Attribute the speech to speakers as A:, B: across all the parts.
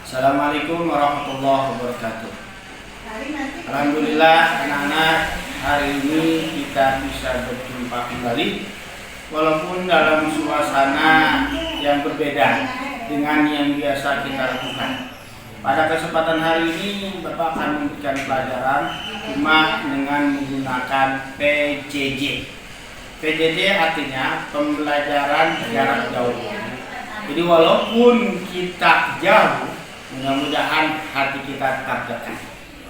A: Assalamualaikum warahmatullahi wabarakatuh. Alhamdulillah anak-anak, hari ini kita bisa berjumpa kembali walaupun dalam suasana yang berbeda dengan yang biasa kita lakukan. Pada kesempatan hari ini Bapak akan memberikan pelajaran cuma dengan menggunakan PJJ. PJJ artinya pembelajaran jarak jauh. Jadi walaupun kita jauh, mudah-mudahan hati kita tetap dekat.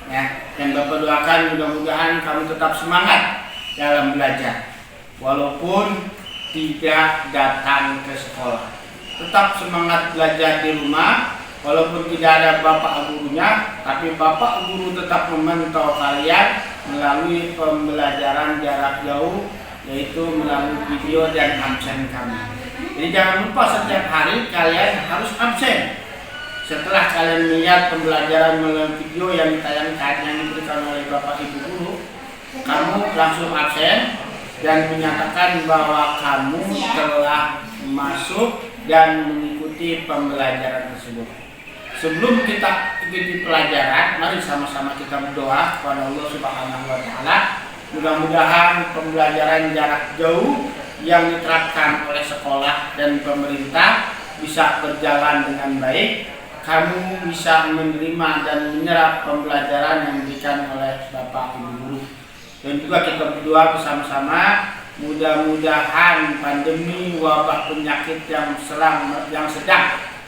A: Ya, dan Bapak doakan mudah-mudahan kamu tetap semangat dalam belajar, walaupun tidak datang ke sekolah. Tetap semangat belajar di rumah, walaupun tidak ada bapak gurunya, tapi bapak guru tetap memantau kalian melalui pembelajaran jarak jauh, yaitu melalui video dan absen kami. Jadi jangan lupa setiap hari kalian harus absen. Setelah kalian melihat pembelajaran melalui video yang ditayangkan yang diberikan oleh Bapak Ibu Guru, kamu langsung absen dan menyatakan bahwa kamu telah masuk dan mengikuti pembelajaran tersebut. Sebelum kita ikuti pelajaran, mari sama-sama kita berdoa kepada Allah Subhanahu wa Ta'ala. Mudah-mudahan pembelajaran jarak jauh yang diterapkan oleh sekolah dan pemerintah bisa berjalan dengan baik. Kamu bisa menerima dan menyerap pembelajaran yang diberikan oleh Bapak Ibu Guru. Dan juga kita berdoa bersama-sama, mudah-mudahan pandemi wabah penyakit yang sedang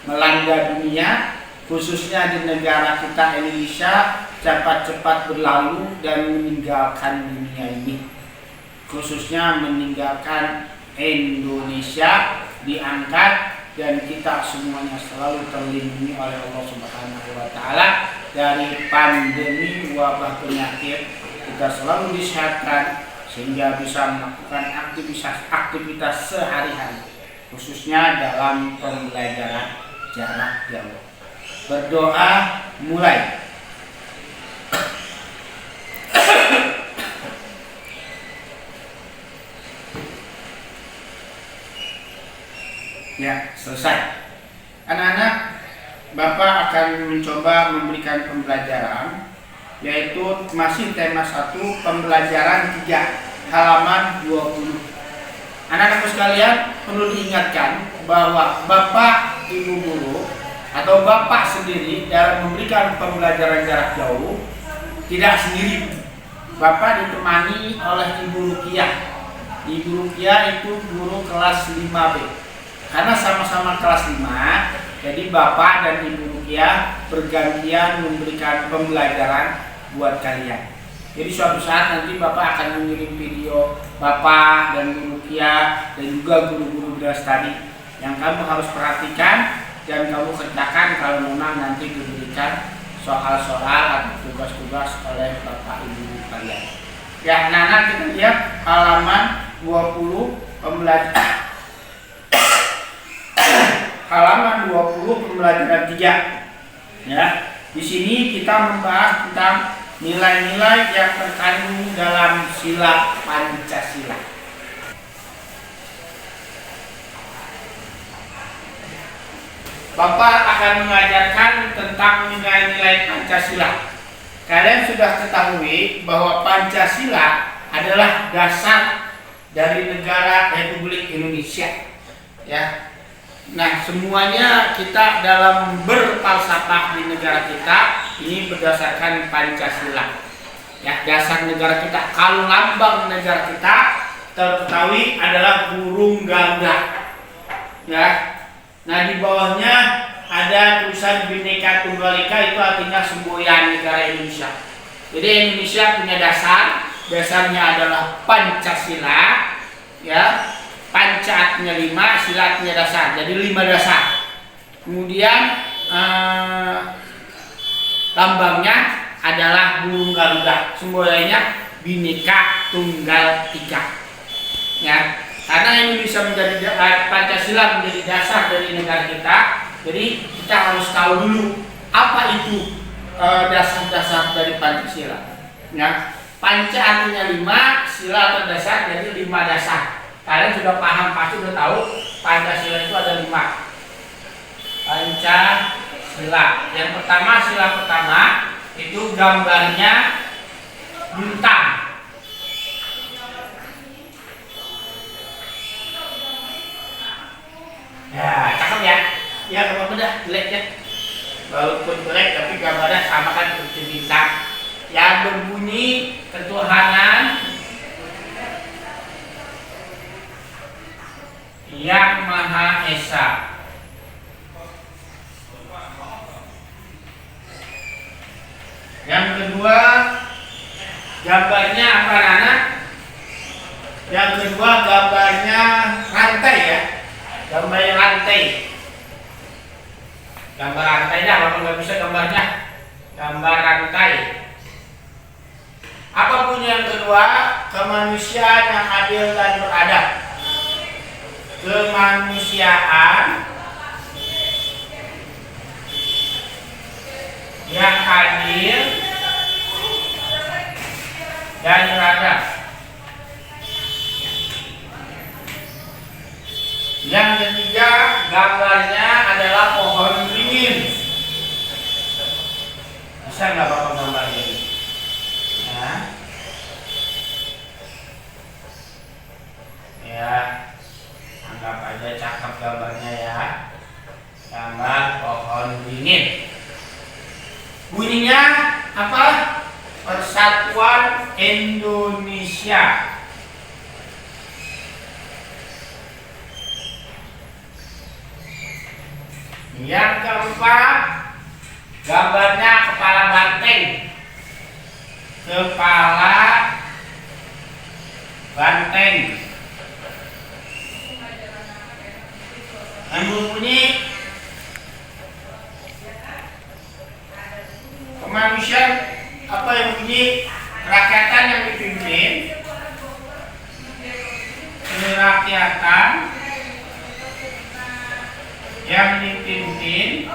A: melanda dunia, khususnya di negara kita Indonesia, cepat-cepat berlalu dan meninggalkan dunia ini. Khususnya meninggalkan Indonesia, diangkat, dan kita semuanya selalu terlindungi oleh Allah Subhanahu wa Ta'ala dari pandemi wabah penyakit. Kita selalu disehatkan sehingga bisa melakukan aktivitas sehari-hari, khususnya dalam pembelajaran jarak jauh. Berdoa mulai. Ya, selesai. Anak-anak, Bapak akan mencoba memberikan pembelajaran, yaitu masih tema 1, pembelajaran 3, halaman 20. Anak-anakku sekalian, perlu diingatkan bahwa Bapak Ibu Guru atau Bapak sendiri dalam memberikan pembelajaran jarak jauh tidak sendiri. Bapak ditemani oleh Ibu Rukiah. Ibu Rukiah itu guru kelas 5B. Karena sama-sama kelas 5, jadi Bapak dan Ibu Rukiah bergantian memberikan pembelajaran buat kalian. Jadi suatu saat nanti Bapak akan mengirim video Bapak dan Ibu Rukiah dan juga guru-guru beras tadi yang kamu harus perhatikan dan kamu kerjakan kalau memang nanti diberikan soal-soal atau tugas-tugas oleh Bapak Ibu kalian. Ya, anak-anak, kita lihat halaman 20 pembelajaran. Halaman 20 pembelajaran 3. Ya, di sini kita membahas tentang nilai-nilai yang terkandung dalam sila Pancasila. Bapak akan mengajarkan tentang nilai-nilai Pancasila. Kalian sudah ketahui bahwa Pancasila adalah dasar dari negara Republik Indonesia. Ya. Nah, semuanya kita dalam berfalsafah di negara kita ini berdasarkan Pancasila. Ya, dasar negara kita. Kalau lambang negara kita terketahui adalah burung Garuda. Ya. Nah, di bawahnya ada tulisan Bhinneka Tunggal Ika, itu artinya semboyan negara Indonesia. Jadi Indonesia punya dasarnya adalah Pancasila, ya. Panca artinya 5, sila artinya dasar, jadi 5 dasar. Kemudian lambangnya adalah burung Garuda, semboyannya Bhinneka Tunggal Ika. Ya, karena Indonesia menjadi Pancasila menjadi dasar dari negara kita, jadi kita harus tahu dulu apa itu dasar-dasar dari Pancasila. Ya, Panca artinya 5, sila atau dasar, jadi 5 dasar. Kalian sudah paham, pasti sudah tahu Pancasila itu ada 5. Pancasila. sila. Yang pertama, sila pertama itu gambarnya bintang. Ya, cakep ya. Ya, kalau udah jelek ya. Walaupun jelek tapi gambarnya sama kan seperti bintang. Yang berbunyi ketuhanan yang Maha Esa. Yang kedua, gambarnya apa anak? Yang kedua gambarnya rantai ya. Gambar rantai. Gambar rantai dah, kalau nggak bisa gambarnya. Gambar rantai. Apa punya yang kedua? Kemanusiaan yang adil dan beradab. Kemanusiaan yang adil dan beradab. Yang ketiga, gambarnya adalah pohon beringin. Bisa nggak bapak gambar ini? Ya. Ya, anggap aja cakep gambarnya ya. Gambar pohon beringin. Bunyinya apa? Persatuan Indonesia. Yang keempat, gambarnya kepala banteng. Kepala banteng. Yang berbunyi kemanusiaan apa yang bunyi kerakyatan yang dipimpin, kerakyatan yang dipimpin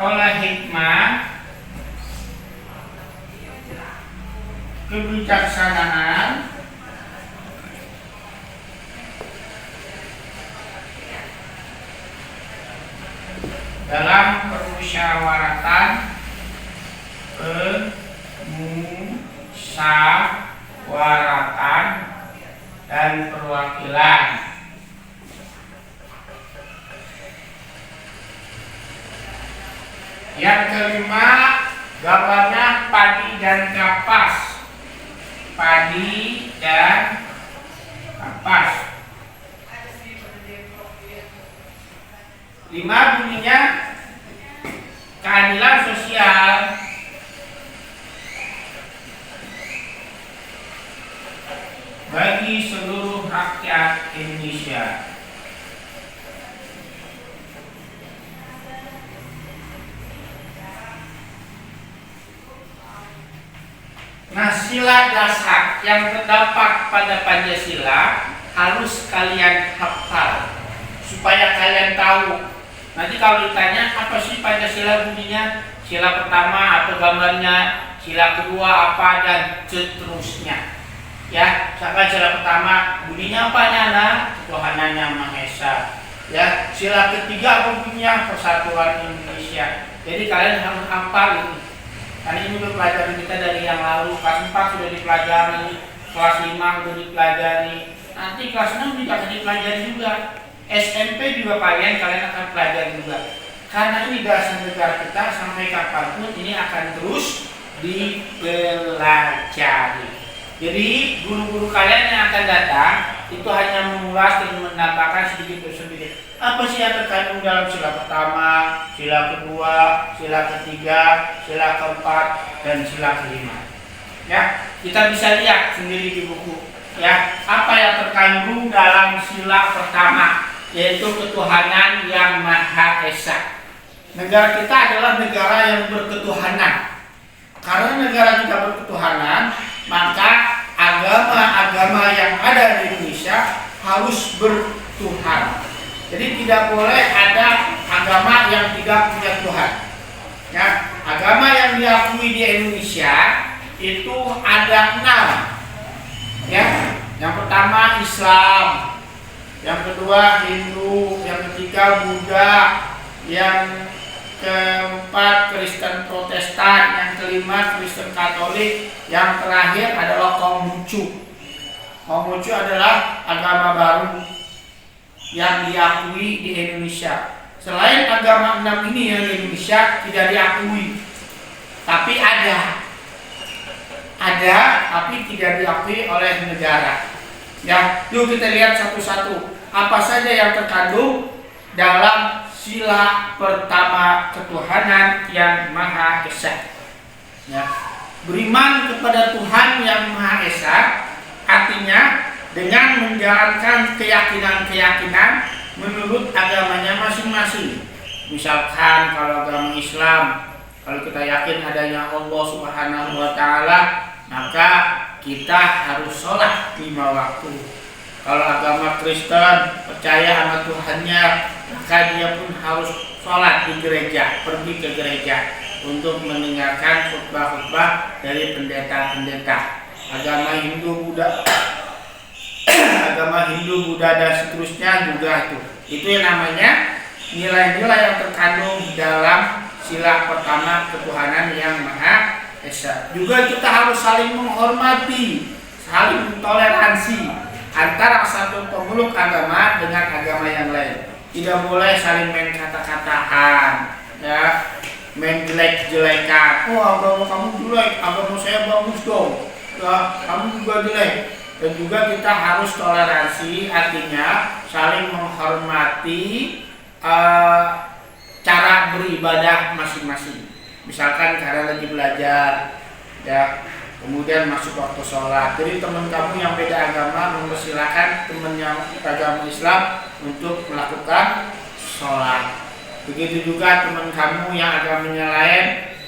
A: oleh hikmah, kebijaksanaan, dalam permusyawaratan, dan perwakilan. Yang kelima, gambarnya padi dan kapas. Padi dan kapas. 5 bunyinya keadilan sosial bagi seluruh rakyat Indonesia. Nah, sila dasar yang terdapat pada Pancasila harus kalian hafal supaya kalian tahu. Nanti kalau ditanya apa sih Pancasila bunyinya, sila pertama apa gambarnya, sila kedua apa, dan seterusnya. Ya, misalkan sila pertama bunyinya apa nyana? Ketuhanan yang Maha Esa. Ya, sila ketiga apa bunyinya? Persatuan Indonesia. Jadi kalian harus hafal ini. Karena ini udah pelajaran kita dari yang lalu. Kelas 4 sudah dipelajari, kelas 5 sudah dipelajari. Nanti kelas 6 juga akan dipelajari juga. SMP juga kalian akan pelajari juga. Karena ini dasar negara kita, sampai kapanpun ini akan terus dipelajari. Jadi guru-guru kalian yang akan datang itu hanya mengulas dan menambahkan sedikit demi sedikit. Apa sih yang terkandung dalam sila pertama, sila kedua, sila ketiga, sila keempat, dan sila kelima. Ya, kita bisa lihat sendiri di buku. Ya, apa yang terkandung dalam sila pertama, yaitu ketuhanan yang Maha Esa. Negara kita adalah negara yang berketuhanan. Karena negara kita berketuhanan, maka agama-agama yang ada di Indonesia harus bertuhan. Jadi tidak boleh ada agama yang tidak punya Tuhan. Ya, agama yang diakui di Indonesia itu ada 6. Ya, yang pertama Islam, yang kedua Hindu, yang ketiga ketiga Buddha, yang keempat Kristen Protestan, yang kelima Kristen Katolik, yang terakhir adalah Konghucu. Konghucu adalah agama baru yang diakui di Indonesia. Selain agama 6 ini yang di Indonesia tidak diakui, tapi ada tapi tidak diakui oleh negara. Ya, yuk kita lihat satu-satu apa saja yang terkandung dalam sila pertama ketuhanan yang Maha Esa. Ya, beriman kepada Tuhan yang Maha Esa artinya dengan menjalankan keyakinan-keyakinan menurut agamanya masing-masing. Misalkan kalau agama Islam, kalau kita yakin adanya Allah Subhanahu wa Ta'ala, maka kita harus sholat 5 waktu. Kalau agama Kristen percaya sama Tuhannya, maka dia pun harus sholat di gereja, pergi ke gereja untuk mendengarkan khutbah-khutbah dari pendeta-pendeta. Agama Hindu, Buddha dan seterusnya juga itu yang namanya nilai-nilai yang terkandung dalam sila pertama ketuhanan yang Maha Esa. Juga kita harus saling menghormati, saling toleransi antara satu pemeluk agama dengan agama yang lain. Tidak boleh saling main kata-kataan, ya, main jelek-jelekan. Oh, agama kamu jelek, agama saya bagus dong. Ya, kamu juga jelek. Dan juga kita harus toleransi, artinya saling menghormati cara beribadah masing-masing. Misalkan karena lagi belajar, ya, kemudian masuk waktu sholat. Jadi teman kamu yang beda agama mempersilahkan teman yang agama Islam untuk melakukan sholat. Begitu juga teman kamu yang agamanya lain,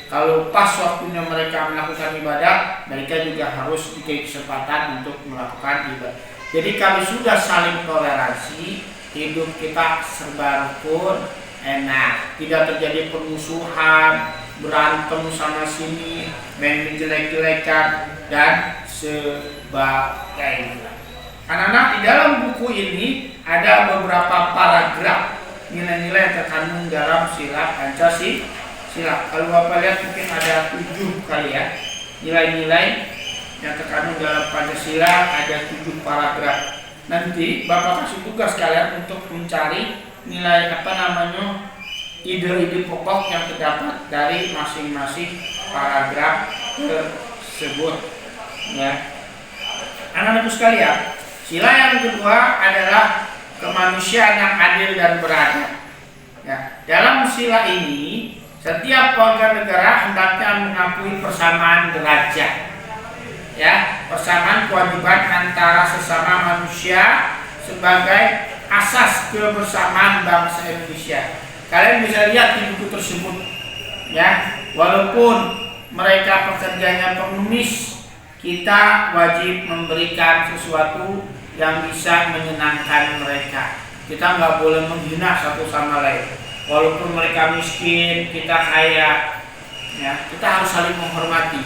A: kalau pas waktunya mereka melakukan ibadah, mereka juga harus diberi kesempatan untuk melakukan ibadah. Jadi kalau sudah saling toleransi, hidup kita serba rukun, enak, tidak terjadi permusuhan, berantem sana sini, main jelek-jelekan dan sebagainya. Anak-anak, di dalam buku ini ada beberapa paragraf nilai-nilai yang terkandung dalam sila Pancasila. Kalau Bapak lihat mungkin ada 7 kali ya, nilai-nilai yang terkandung dalam Pancasila, ada 7 paragraf. Nanti Bapak kasih tugas kalian untuk mencari nilai ide-ide pokok yang terdapat dari masing-masing paragraf tersebut. Ya, anak-anakku sekalian, sila yang kedua adalah kemanusiaan yang adil dan beradab. Ya, dalam sila ini setiap warga negara hendaknya mengakui persamaan derajat, ya, persamaan kewajiban antara sesama manusia sebagai asas kebersamaan bangsa Indonesia. Kalian bisa lihat di buku tersebut, ya, walaupun mereka pekerjanya pengemis, kita wajib memberikan sesuatu yang bisa menyenangkan mereka. Kita nggak boleh menghina satu sama lain. Walaupun mereka miskin, kita kaya, ya, kita harus saling menghormati.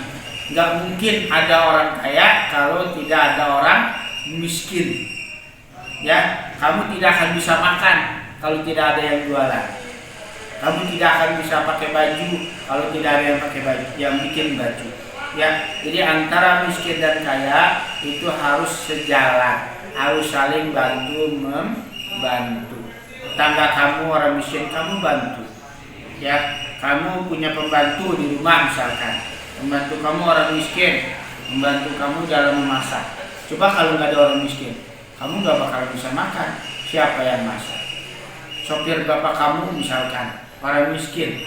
A: Nggak mungkin ada orang kaya kalau tidak ada orang miskin. Ya, kamu tidak akan bisa makan kalau tidak ada yang jualan. Kamu tidak akan bisa pakai baju kalau tidak ada yang pakai baju, yang bikin baju. Ya, jadi antara miskin dan kaya itu harus sejalan, harus saling bantu membantu. Tetangga kamu orang miskin, kamu bantu. Ya, kamu punya pembantu di rumah misalkan, pembantu kamu orang miskin, membantu kamu dalam memasak. Coba kalau nggak ada orang miskin, kamu nggak bakal bisa makan. Siapa yang masak? Sopir bapak kamu misalkan orang miskin,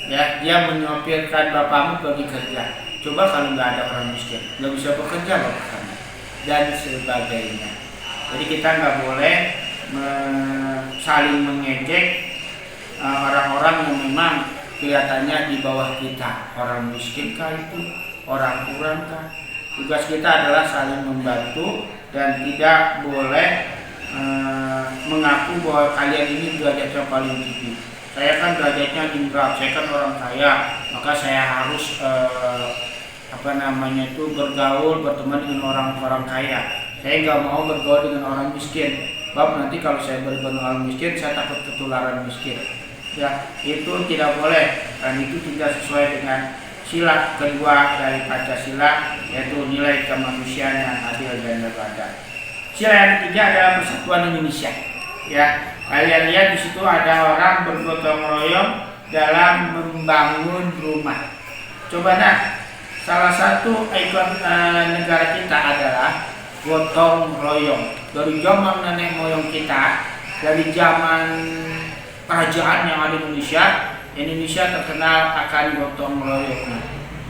A: ya, dia menyopirkan bapakmu pergi kerja. Coba kalau nggak ada orang miskin, nggak bisa bekerja bapak kamu, dan sebagainya. Jadi kita nggak boleh saling mengejek orang-orang yang memang kelihatannya di bawah kita. Orang miskin kah itu, orang kurang kah? Tugas kita adalah saling membantu dan tidak boleh mengaku bahwa kalian ini derajatnya paling tinggi. Saya kan derajatnya tinggal, saya kan orang kaya, maka saya harus bergaul, berteman dengan orang-orang kaya. Saya nggak mau bergaul dengan orang miskin. Sebab nanti kalau saya berguru orang miskin, saya takut ketularan miskin. Ya, itu tidak boleh, dan itu tidak sesuai dengan sila kedua dari Pancasila, yaitu nilai kemanusiaan yang adil dan beradab. Sila yang ketiga adalah persatuan Indonesia. Ya, kalian lihat di situ ada orang bergotong royong dalam membangun rumah. Coba salah satu ikon negara kita adalah gotong royong. Dari zaman nenek moyang kita, dari zaman kerajaan yang ada di Indonesia terkenal akan gotong royong.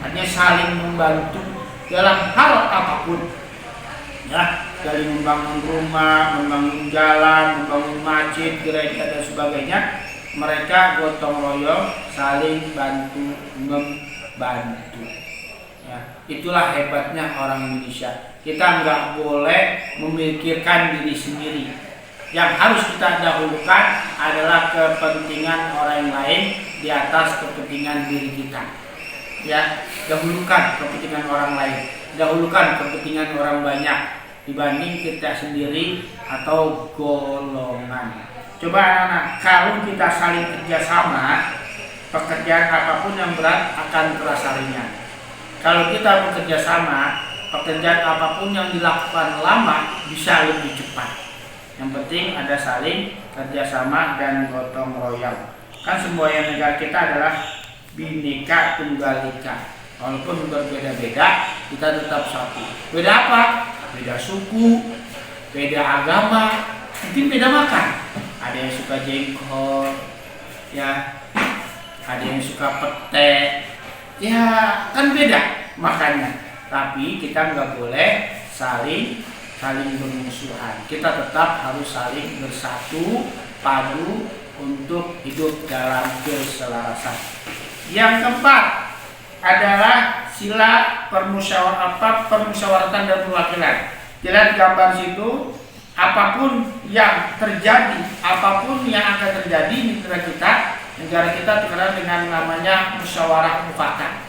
A: Artinya saling membantu dalam hal apapun. Ya, dari membangun rumah, membangun jalan, membangun masjid, gereja dan sebagainya, mereka gotong royong, saling bantu membantu. Ya, itulah hebatnya orang Indonesia. Kita nggak boleh memikirkan diri sendiri. Yang harus kita dahulukan adalah kepentingan orang lain di atas kepentingan diri kita. Ya, dahulukan kepentingan orang lain, dahulukan kepentingan orang banyak dibanding kita sendiri atau golongan. Coba anak-anak, kalau kita saling kerjasama, pekerjaan apapun yang berat akan terasa ringan. Kalau kita bekerja sama, pekerjaan apapun yang dilakukan lama bisa lebih cepat. Yang penting ada saling kerjasama dan gotong royong. Kan semua yang negara kita adalah Bhinneka Tunggal Ika. Walaupun berbeda-beda, kita tetap satu. Beda apa? Beda suku, beda agama, mungkin beda makan. Ada yang suka jengkol, ya, ada yang suka pete, ya kan beda makannya. Tapi kita nggak boleh saling bermusuhan. Kita tetap harus saling bersatu, padu untuk hidup dalam keselarasan. Yang keempat adalah sila permusyawaratan dan perwakilan. Lihat gambar situ, apapun yang terjadi, apapun yang akan terjadi di negara kita terkenal dengan namanya musyawarah mufakat.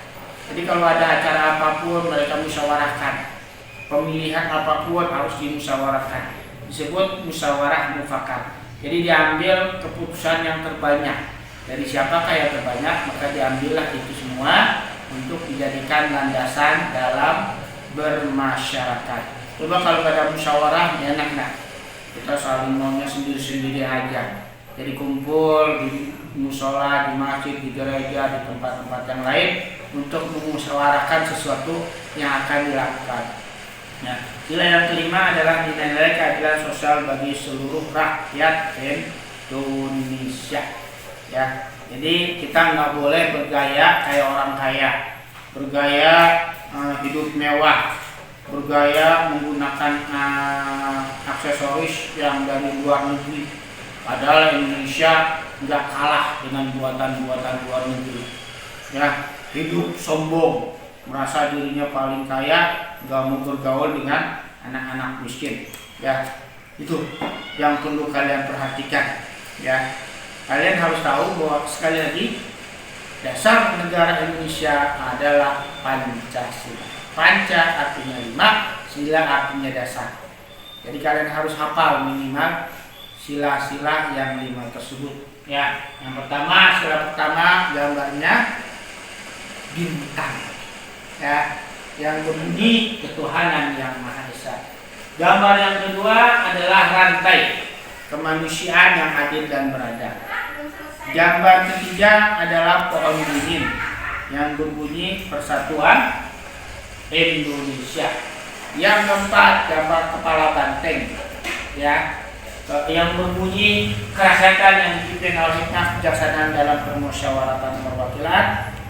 A: Jadi kalau ada acara apapun mereka musyawarahkan. Pemilihan apapun harus dimusyawarahkan. Disebut musyawarah mufakat. Jadi diambil keputusan yang terbanyak. Dari siapakah yang terbanyak, maka diambillah itu semua untuk dijadikan landasan dalam bermasyarakat. Coba kalau ada musyawarah, enak nak. Kita saling maunya sendiri-sendiri aja. Jadi kumpul di musola, di masjid, di gereja, di tempat-tempat yang lain untuk memusyawarahkan sesuatu yang akan dilakukan. Nah, sila yang kelima adalah nilai-nilai keadilan sosial bagi seluruh rakyat Indonesia. Ya, jadi kita nggak boleh bergaya kayak orang kaya, bergaya hidup mewah, bergaya menggunakan aksesoris yang dari luar negeri. Padahal Indonesia nggak kalah dengan buatan-buatan luar negeri. Ya, hidup sombong, merasa dirinya paling kaya, nggak mau bergaul dengan anak-anak miskin. Ya, itu yang perlu kalian perhatikan. Ya, kalian harus tahu bahwa sekali lagi dasar negara Indonesia adalah Pancasila. Panca artinya 5, sila artinya dasar. Jadi kalian harus hafal minimal sila-sila yang 5 tersebut. Ya, yang pertama, sila pertama gambarnya bintang. Ya, yang berbunyi ketuhanan yang Maha Esa. Gambar yang kedua adalah rantai kemanusiaan yang adil dan beradab. Gambar ketiga adalah pohon beringin yang berbunyi persatuan Indonesia. Yang keempat gambar kepala banteng, ya, yang berbunyi kerakyatan yang dipimpin oleh hikmah kebijaksanaan dalam permusyawaratan perwakilan.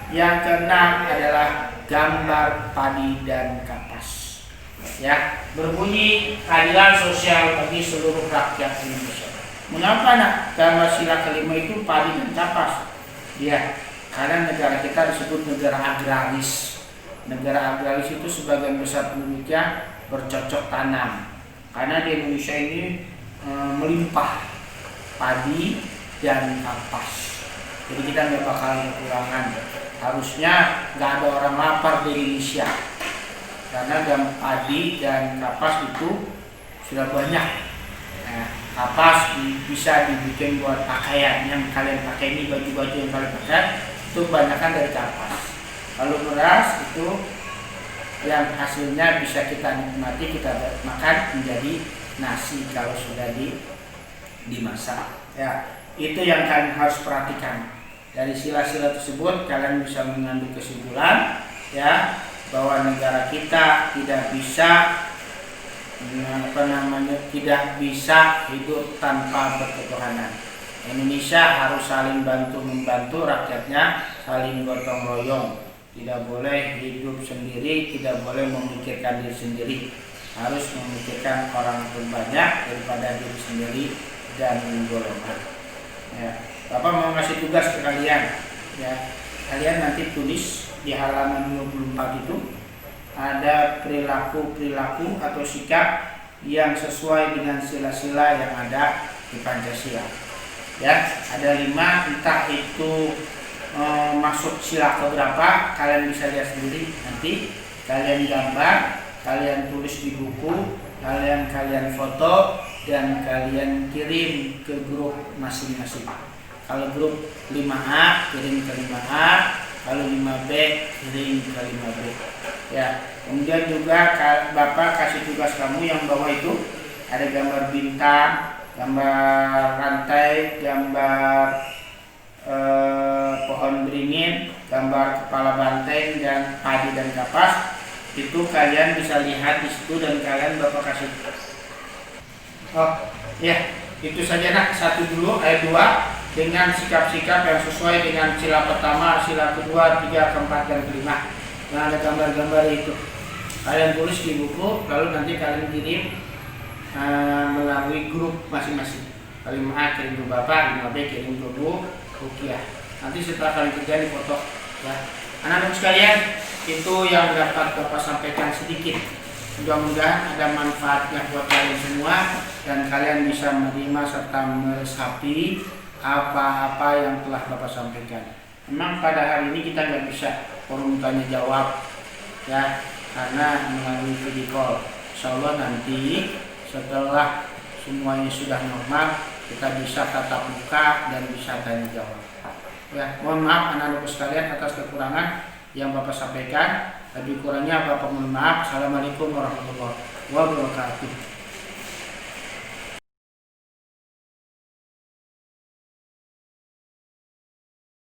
A: Yang keenam adalah gambar padi dan kapas, ya, berbunyi keadilan sosial bagi seluruh rakyat Indonesia. Mengapa nak gambar sila kelima itu padi dan kapas? Ya, karena negara kita disebut negara agraris. Negara agraris itu sebagian besar penduduknya bercocok tanam. Karena di Indonesia ini melimpah padi dan kapas. Jadi kita nggak bakal kekurangan. Harusnya nggak ada orang lapar di Indonesia. Karena padi dan kapas itu sudah banyak. Nah, kapas bisa dibikin buat pakaian yang kalian pakai ini, baju-baju yang kalian pakai itu kebanyakan dari kapas. Kalau beras itu yang hasilnya bisa kita nikmati, kita makan menjadi nasi kalau sudah dimasak. Ya, itu yang kalian harus perhatikan. Dari sila-sila tersebut kalian bisa mengambil kesimpulan ya bahwa negara kita tidak bisa tidak bisa hidup tanpa berketuhanan. Indonesia harus saling bantu membantu rakyatnya, saling gotong royong. Tidak boleh hidup sendiri, tidak boleh memikirkan diri sendiri. Harus memikirkan orang banyak daripada diri sendiri dan golongan. Ya, Bapak mau ngasih tugas ke kalian. Ya, kalian nanti tulis di halaman 24 itu ada perilaku atau sikap yang sesuai dengan sila-sila yang ada di Pancasila. Ya, ada 5, entah itu masuk sila keberapa kalian bisa lihat sendiri. Nanti kalian gambar, kalian tulis di buku, kalian foto dan kalian kirim ke grup masing-masing. Kalau grup 5A kirim ke 5A, kalau 5B kirim ke 5B. Ya, kemudian juga Bapak kasih tugas kamu yang bawah itu ada gambar bintang, gambar rantai, gambar pohon beringin, gambar kepala banteng dan padi dan kapas. Itu kalian bisa lihat di situ dan kalian Bapak kasih. Oh, ya, itu saja nak. 1 dulu, ayat 2 dengan sikap-sikap yang sesuai dengan sila pertama, sila kedua, 3, keempat dan kelima. Yang ada gambar-gambar itu kalian tulis di buku, lalu nanti kalian kirim melalui grup masing-masing. 5A kirim ke Bapak, 5B kirim ke Bu Rukiah. Nanti setelah kalian kerja di foto ya. Anak-anak sekalian, itu yang dapat Bapak sampaikan sedikit. Mudah-mudahan ada manfaatnya buat kalian semua dan kalian bisa menerima serta meresapi apa-apa yang telah Bapak sampaikan. Memang pada hari ini kita nggak bisa forum tanya jawab ya, karena melalui video call. Insyaallah nanti setelah semuanya sudah normal kita bisa tatap muka dan bisa tanya jawab. Ya, mohon maaf anak-anak sekalian atas kekurangan yang Bapak sampaikan. Lebih kurangnya Bapak mohon maaf. Assalamualaikum warahmatullahi wabarakatuh.